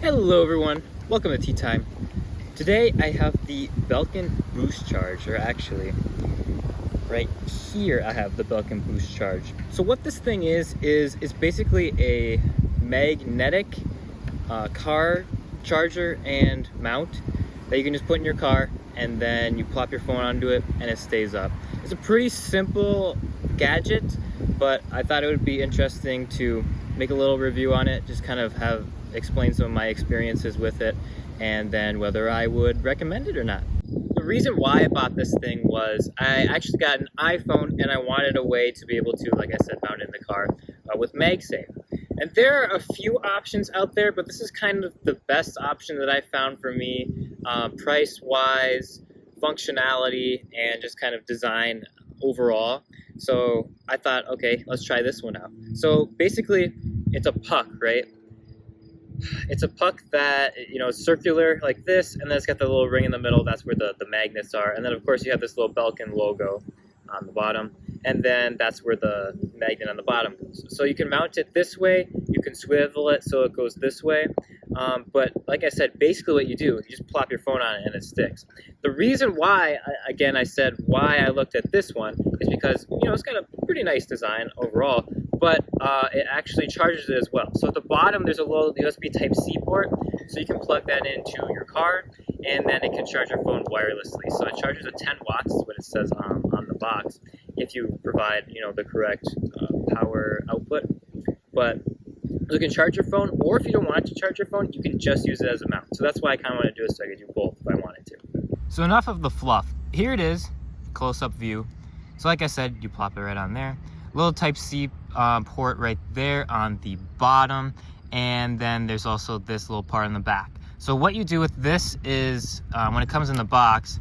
Hello everyone, welcome to Tea Time. Today I have the Belkin BoostCharge, or actually, right here I have the Belkin BoostCharge. So what this thing is it's basically a magnetic car charger and mount that you can just put in your car, and then you plop your phone onto it and it stays up. It's a pretty simple gadget, but I thought it would be interesting to make a little review on it, just kind of explain some of my experiences with it, and then whether I would recommend it or not. The reason why I bought this thing was I actually got an iPhone and I wanted a way to be able to, like I said, mount it in the car with MagSafe. And there are a few options out there, but this is kind of the best option that I found for me, price-wise, functionality, and just kind of design overall. So I thought, okay, let's try this one out. So basically, it's a puck, right? It's a puck that, is circular like this, and then it's got the little ring in the middle. That's where the magnets are. And then, of course, you have this little Belkin logo on the bottom, and then that's where the magnet on the bottom goes. So you can mount it this way. You can swivel it so it goes this way. But like I said, basically what you do, you just plop your phone on it and it sticks. The reason why, again, I said why I looked at this one is because, it's got a pretty nice design overall, but it actually charges it as well. So at the bottom, there's a little USB Type-C port, so you can plug that into your car, and then it can charge your phone wirelessly. So it charges at 10 watts, is what it says on the box, if you provide, the correct power output. But you can charge your phone, or if you don't want to charge your phone, you can just use it as a mount. So that's why I kind of want to do it, so I could do both if I wanted to. So enough of the fluff. Here it is, close-up view. So like I said, you plop it right on there. Little Type-C port right there on the bottom, and then there's also this little part in the back. So what you do with this is, when it comes in the box,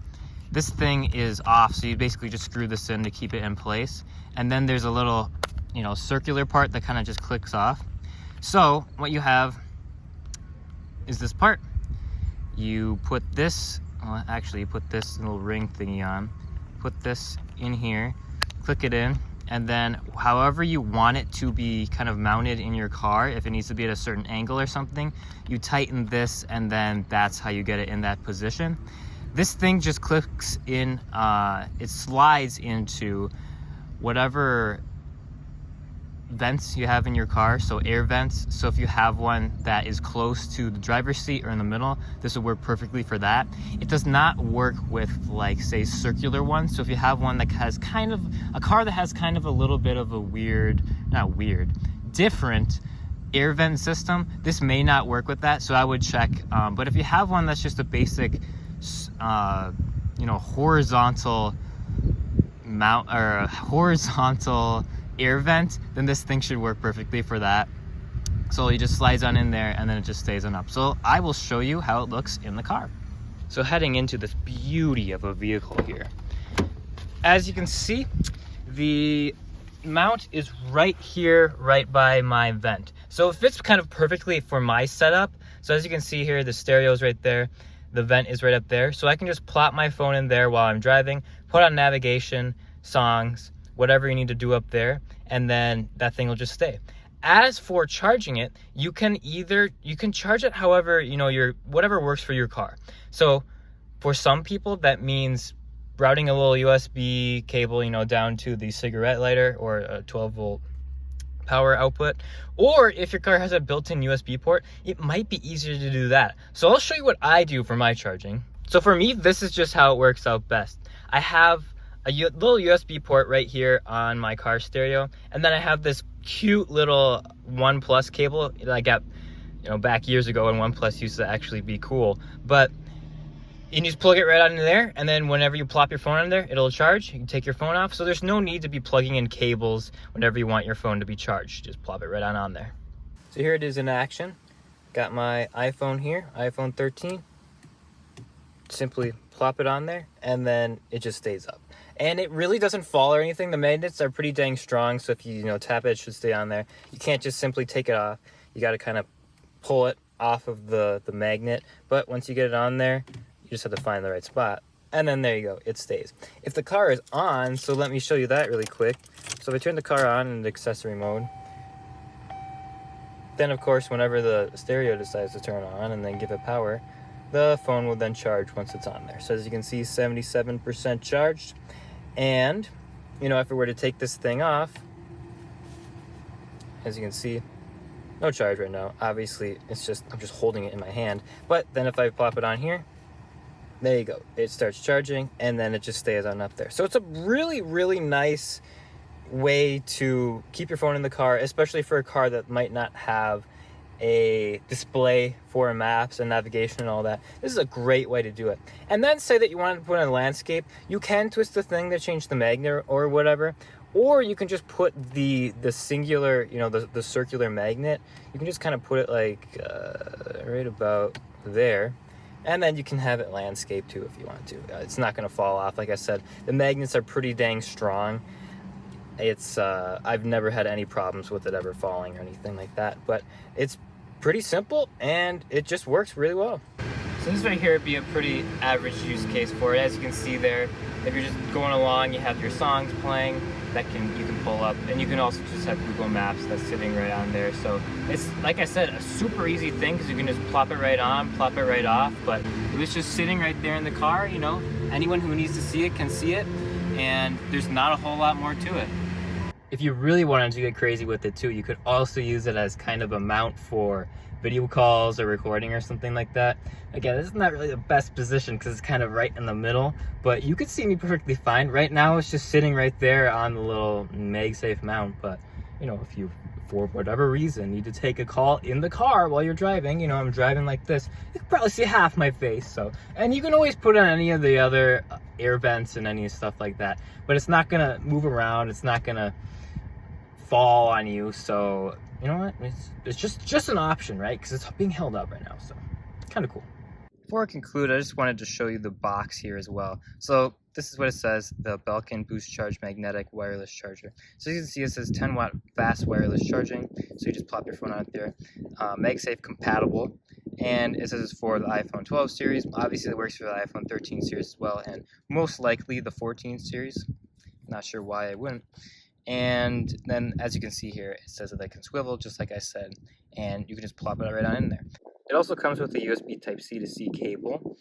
this thing is off, so you basically just screw this in to keep it in place. And then there's a little, circular part that kind of just clicks off. So what you have is this part. You put this, well, actually you put this little ring thingy on, put this in here, click it in, and then however you want it to be kind of mounted in your car, if it needs to be at a certain angle or something, you tighten this, and then that's how you get it in that position. This thing just clicks in, it slides into whatever vents you have in your car, so air vents. So if you have one that is close to the driver's seat or in the middle, this will work perfectly for that. It does not work with, like, say, circular ones. So if you have one that has kind of a car that has kind of a little bit of a different air vent system, this may not work with that, so I would check. But if you have one that's just a basic horizontal mount or a horizontal air vent, then this thing should work perfectly for that. So it just slides on in there, and then it just stays on up. So I will show you how it looks in the car. So heading into this beauty of a vehicle here, as you can see, the mount is right here, right by my vent. So it fits kind of perfectly for my setup. So as you can see here, the stereo is right there, the vent is right up there. So I can just plop my phone in there while I'm driving, put on navigation, songs, whatever you need to do up there, and then that thing will just stay. As for charging it, you can charge it however, whatever works for your car. So for some people, that means routing a little USB cable, down to the cigarette lighter or a 12-volt power output. Or if your car has a built-in USB port, it might be easier to do that. So I'll show you what I do for my charging. So for me, this is just how it works out best. I have a little USB port right here on my car stereo, and then I have this cute little OnePlus cable that I got, back years ago, and OnePlus used to actually be cool. But you just plug it right on in there, and then whenever you plop your phone on there, it'll charge. You can take your phone off, so there's no need to be plugging in cables whenever you want your phone to be charged. Just plop it right on there. So here it is in action. Got my iPhone here, iPhone 13. Simply plop it on there, and then it just stays up. And it really doesn't fall or anything. The magnets are pretty dang strong, so if you tap it, it should stay on there. You can't just simply take it off. You got to kind of pull it off of the magnet. But once you get it on there, you just have to find the right spot. And then there you go, it stays. If the car is on, so let me show you that really quick. So if I turn the car on in the accessory mode, Then of course, whenever the stereo decides to turn on and then give it power, the phone will then charge once it's on there. So as you can see, 77% charged. And, you know, if we were to take this thing off, as you can see, no charge right now. Obviously, I'm just holding it in my hand. But then if I plop it on here, there you go. It starts charging, and then it just stays on up there. So it's a really, really nice way to keep your phone in the car, especially for a car that might not have a display for maps and navigation and all that. This is a great way to do it. And then say that you want to put in a landscape, you can twist the thing to change the magnet or whatever, or you can just put the singular, you know, the circular magnet. You can just kind of put it like right about there, and then you can have it landscape too if you want to. It's not going to fall off. Like I said, the magnets are pretty dang strong. It's I've never had any problems with it ever falling or anything like that, but it's pretty simple and it just works really well. So this right here would be a pretty average use case for it. As you can see there, if you're just going along, you have your songs playing that you can pull up, and you can also just have Google Maps that's sitting right on there. So it's, like I said, a super easy thing because you can just plop it right on, plop it right off. But it was just sitting right there in the car, you know, anyone who needs to see it can see it, and there's not a whole lot more to it. If you really wanted to get crazy with it too, you could also use it as kind of a mount for video calls or recording or something like that. Again, this is not really the best position because it's kind of right in the middle, but you could see me perfectly fine. Right now it's just sitting right there on the little MagSafe mount, but you know, if you, for whatever reason, need to take a call in the car while you're driving, you know, I'm driving like this, you can probably see half my face. So, and you can always put on any of the other air vents and any stuff like that, but it's not gonna move around, it's not gonna fall on you. So you know what, it's just an option, right? Because it's being held up right now, so kind of cool. Before I conclude, I just wanted to show you the box here as well. So this is what it says, the Belkin BoostCharge magnetic wireless charger. So you can see it says 10 watt fast wireless charging, so you just plop your phone out there. MagSafe compatible, and it says it's for the iPhone 12 series. Obviously it works for the iPhone 13 series as well, and most likely the 14 series. Not sure why I wouldn't. And then, as you can see here, it says that they can swivel, just like I said, and you can just plop it right on in there. It also comes with a USB Type-C to C cable.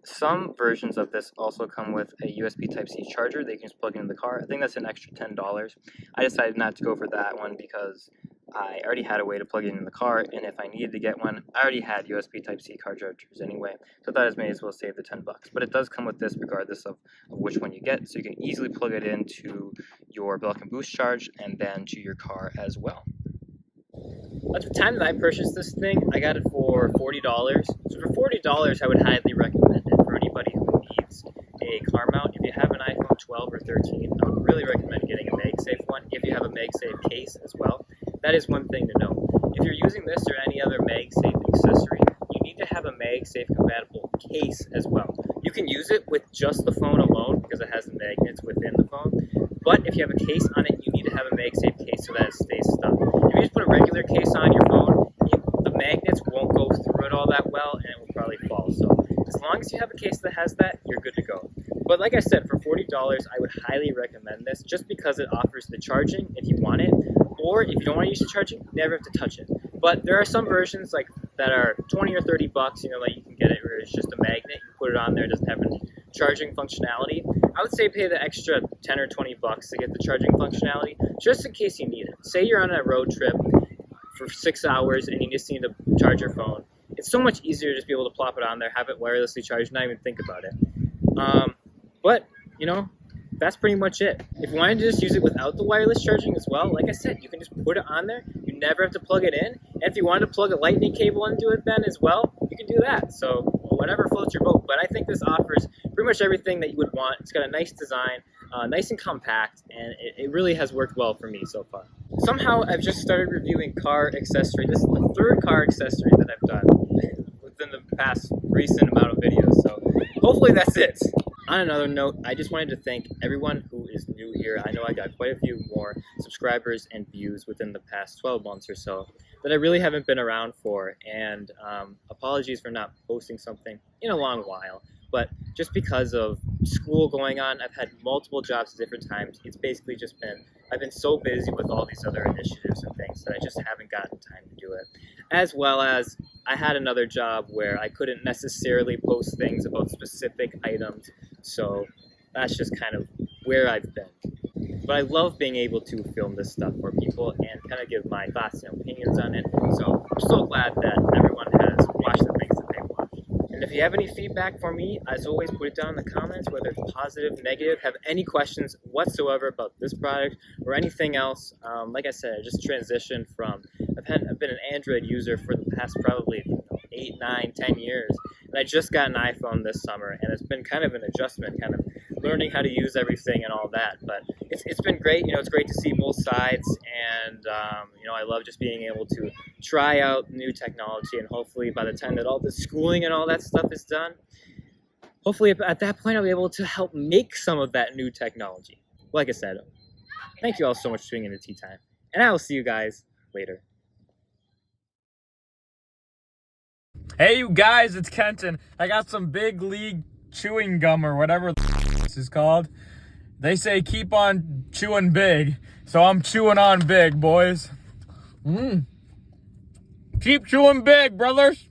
Some versions of this also come with a USB Type-C charger that you can just plug into the car. I think that's an extra $10. I decided not to go for that one because I already had a way to plug it in the car, and if I needed to get one, I already had USB Type-C car chargers anyway, so I thought I may as well save the $10. But it does come with this regardless of which one you get, so you can easily plug it into your Belkin BoostCharge and then to your car as well. At the time that I purchased this thing, I got it for $40. So for $40, I would highly recommend it for anybody who needs a car mount. If you have an iPhone 12 or 13, I would really recommend getting a MagSafe one. If you have a MagSafe case as well, that is one thing to know. If you're using this or any other MagSafe accessory, you need to have a MagSafe compatible case as well. You can use it with just the phone alone because it has the magnets within the phone. But if you have a case on it, you need to have a MagSafe case so that it stays stuck. If you just put a regular case on your phone, the magnets won't go through it all that well, and it will probably fall. So as long as you have a case that has that, you're good to go. But like I said, for $40, I would highly recommend this just because it offers the charging if you want it, or if you don't want to use the charging, you never have to touch it. But there are some versions like that are 20 or 30 bucks, you know, like you can get it where it's just a magnet, you put it on there, it doesn't have any charging functionality. I would say pay the extra 10 or 20 bucks to get the charging functionality, just in case you need it. Say you're on a road trip for 6 hours and you just need to charge your phone. It's so much easier to just be able to plop it on there, have it wirelessly charged, not even think about it. But, you know, that's pretty much it. If you wanted to just use it without the wireless charging as well, like I said, you can just put it on there. You never have to plug it in. And if you wanted to plug a lightning cable into it then as well, you can do that. So whatever floats your boat. But I think this offers pretty much everything that you would want. It's got a nice design, nice and compact, and it really has worked well for me so far. Somehow I've just started reviewing car accessory. This is the third car accessory that I've done within the past recent amount of videos. So hopefully that's it. On another note, I just wanted to thank everyone who is new here. I know I got quite a few more subscribers and views within the past 12 months or so that I really haven't been around for, and apologies for not posting something in a long while. but just because of school going on, I've had multiple jobs at different times. It's basically just been, I've been so busy with all these other initiatives and things that I just haven't gotten time to do it. As well as I had another job where I couldn't necessarily post things about specific items, so that's just kind of where I've been. But I love being able to film this stuff for people and kind of give my thoughts and opinions on it. So I'm so glad that everyone has watched the things that they watched. And if you have any feedback for me, as always, put it down in the comments, whether it's positive, negative, have any questions whatsoever about this product or anything else. Like I said, I just transitioned from, I've been an Android user for the past probably 8, 9, 10 years. And I just got an iPhone this summer, and it's been kind of an adjustment, kind of learning how to use everything and all that. But it's been great. It's great to see both sides, and I love just being able to try out new technology, and hopefully by the time that all the schooling and all that stuff is done, hopefully at that point I'll be able to help make some of that new technology. Like I said, thank you all so much for tuning in to Tea Time, and I will see you guys later. Hey you guys, it's Kenton. I got some Big League chewing gum or whatever this is called. They say keep on chewing big, so I'm chewing on big, boys. Keep chewing big, brothers.